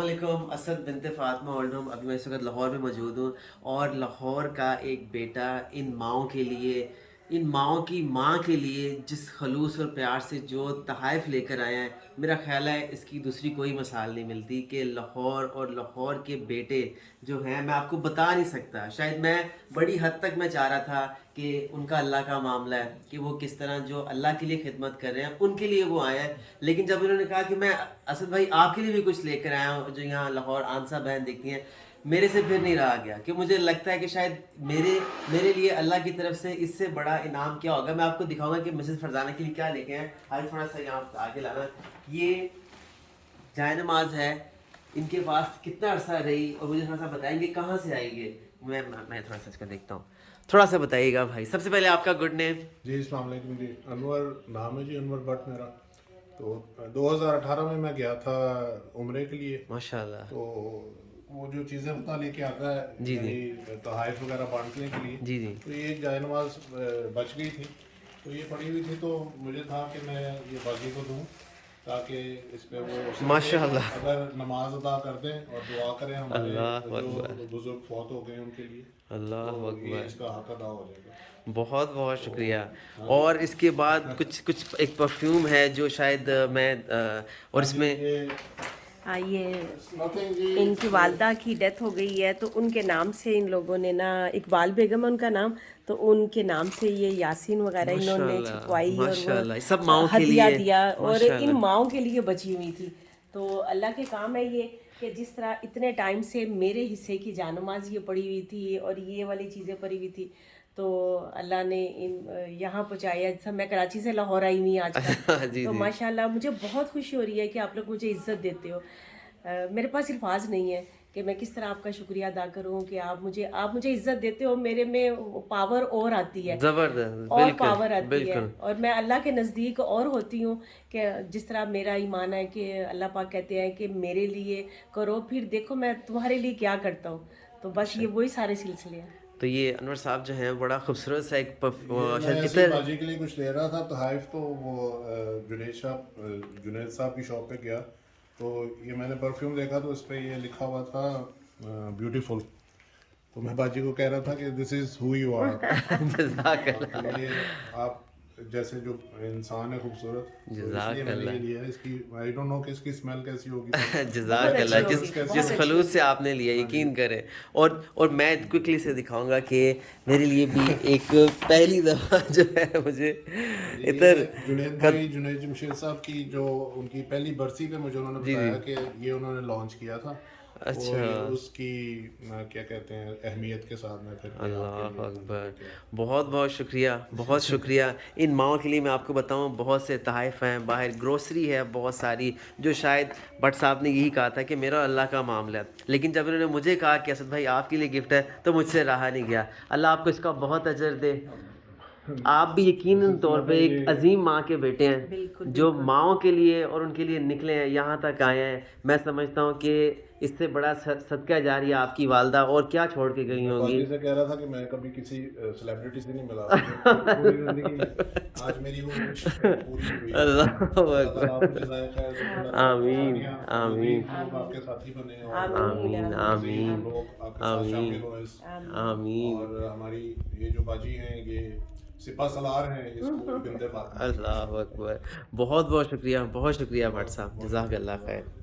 वालेकुम। असद बिनते फ़ातिमा ओल्डम। अभी मैं इस वक्त लाहौर में मौजूद हूँ और लाहौर का एक बेटा इन माँओं के लिए, इन माँओं की माँ के लिए जिस खलूस और प्यार से जो तोहफ़े लेकर आए हैं, मेरा ख़्याल है इसकी दूसरी कोई मिसाल नहीं मिलती कि लाहौर और लाहौर के बेटे जो हैं, मैं आपको बता नहीं सकता। शायद मैं बड़ी हद तक मैं चाह रहा था कि उनका अल्लाह का मामला है कि वो किस तरह जो अल्लाह के लिए खिदमत कर रहे हैं उनके लिए वो आए हैं। लेकिन जब उन्होंने कहा कि मैं असद भाई आपके लिए भी कुछ लेकर आया हूँ, जो यहाँ लाहौर आंसा बहन दिखती हैं, मेरे से फिर नहीं रहा गया कि मुझे लगता है कि शायद मेरे मेरे लिए अल्लाह की तरफ से इससे बड़ा इनाम क्या होगा। मैं आपको दिखाऊंगा कि मिसेस फरजाना के लिए क्या लेके हैं। आज थोड़ा सा यहाँ आगे लाना। ये जाए नमाज है, इनके पास कितना अरसा रही और मुझे थोड़ा सा बताएंगे कहाँ से आएंगे। मैं थोड़ा सा इसका देखता हूँ, थोड़ा सा बताइएगा भाई। सबसे पहले आपका गुड नेम। जी अस्सलाम वालेकुम जी। अनवर नाम है जी, अनवर भट्ट मेरा। तो 2018 में मैं गया था उम्रे के लिए। माशाल्लाह। तो वो जो चीज़ें उतना लेके आता है, जी जी यानी तोहफ़ वगैरह बांटने के लिए, जी जी। तो ये एक जाए नमाज बच गई थी, तो ये पड़ी हुई थी। तो मुझे था कि मैं ये बाकी को दूँ ताकि इस पे वो सदके माशाल्लाह। अगर नमाज अदा कर दें और दुआ करें हमारे अल्लाह जो अकबर। बुजुर्ग फौत हो गए उनके लिए, तो अल्लाह ये अकबर। इसका हक अदा हो जाएगा। बहुत बहुत तो शुक्रिया। हाँ जी। और इसके बाद कुछ कुछ एक परफ्यूम है जो शायद मैं और हाँ जी, इसमें हाँ, ये नथिंग जी। इनकी वालदा की डेथ हो गई है तो उनके नाम से इन लोगों ने ना, इकबाल बेगम है उनका नाम, तो उनके नाम से ये यासीन वगैरह इन्होंने माशाल्लाह छपवाई और वो माशाल्लाह, ये सब माओ के हदिया लिए। दिया और इन माशाल्लाह। माओं के लिए बची हुई थी। तो अल्लाह के काम है ये कि जिस तरह इतने टाइम से मेरे हिस्से की जानमाज ये पड़ी हुई थी और ये वाली चीज़ें पड़ी हुई थी, तो अल्लाह ने इन यहाँ पहुँचाया। जैसा मैं कराची से लाहौर आई हुई आजकल, जी तो जी। माशाल्लाह मुझे बहुत खुशी हो रही है कि आप लोग मुझे इज़्ज़त देते हो। मेरे पास अल्फाज नहीं है कि मैं किस तरह आपका शुक्रिया अदा करूं कि आप मुझे इज़्ज़त देते हो। मेरे में पावर और आती है, जबरदस्त। और बिल्कुल पावर आती है, बिल्कुल। और मैं अल्लाह के नज़दीक और होती हूँ कि जिस तरह मेरा ईमान है कि अल्लाह पाक कहते हैं कि मेरे लिए करो, फिर देखो मैं तुम्हारे लिए क्या करता हूँ। तो बस अच्छा, ये वही सारे सिलसिले हैं। तो ये अनवर साहब जो हैं बड़ा खूबसूरत सा एक ये मैं शायद ऐसे ही इतर। बाजी के लिए कुछ ले रहा था तोहाइफ, तो वो जुनेद साहब की शॉप पे गया, तो ये मैंने परफ्यूम देखा तो इस पे ये लिखा हुआ था ब्यूटीफुल। तो मैं बाजी को कह रहा था कि this is who you are. तो जज़ाकल्लाह। ये आप जैसे जो इंसान है खूबसूरत, तो इसलिए मैंने ये जज़ाकल्लाह। लिया है। इसकी आई डोंट नो कि इसकी स्मेल कैसी होगी, बहुत अच्छी जज़ाकल्लाह। होगी, जिस बहुत जिस अच्छी खलूस से होगी। आपने लिया, हाँ जी। यकीन करें। और मैं क्विकली से दिखाऊंगा कि मेरे लिए भी एक पहली दफ़ा जो है मुझे जी, इतर ये जुनैद कद। भाई, जुनैद जमशेद साहब की जो उनकी पहली बरसी पे मुझे उन्होंने जी जी। बताया कि ये उन्होंने लॉन्च किया था। तो अच्छा। ये उसकी क्या कहते हैं अहमियत के साथ मैं फिर ये आपके अल्लाह लिए अकबर। लेके आया। बहुत बहुत शुक्रिया, बहुत शुक्रिया। इन माओं के लिए मैं आपको बताऊं, बहुत से तोहफ़े हैं बाहर, ग्रोसरी है बहुत सारी, जो शायद भट्ट साहब ने यही कहा था कि मेरा अल्लाह का मामला है। लेकिन जब उन्होंने मुझे कहा कि असद भाई आपके लिए गिफ्ट है, तो मुझसे रहा नहीं गया। अल्लाह आपको इसका बहुत अजर दे। आप भी दिस यकीनन इज तौर पे मतलब एक ये अजीम माँ के बेटे बिल्कुल हैं जो बिल्कुल। माँओं के लिए और उनके लिए निकले हैं, यहाँ तक आए हैं। मैं समझता हूँ कि इससे बड़ा सदका जारिया आपकी वालदा और क्या छोड़ के गई मैं होंगी। बाजी से कह रहा था कि मैं कभी किसी सेलिब्रिटी से नहीं मिला मुझे पूरी ज़िंदगी में। आज मेरी वो विश पूरी हुई है। अल्लाह अल्लाह ताला आपको अकबर। जज़ाए खैर से आमीन आमीन खुशियाँ, आमीन मज़ीद लोग आमीन आपके साथी बने और आमीन आमीन आमीन मज़ीद आमीन आमीन लोग आपके साथ आमीन शामिल हो इस। आमीन। आमीन। और हमारी ये जो बाजी हैं, ये सिपा सलार हैं इस बिनते फातिमा की अल्लाह इंशाअल्लाह। अकबर। बहुत बहुत शुक्रिया, बहुत शुक्रिया भट्ट बहुत साहब। बहुत शुक्रिया, जज़ाकल्लाह जज़ाक खैर। अल्लाह।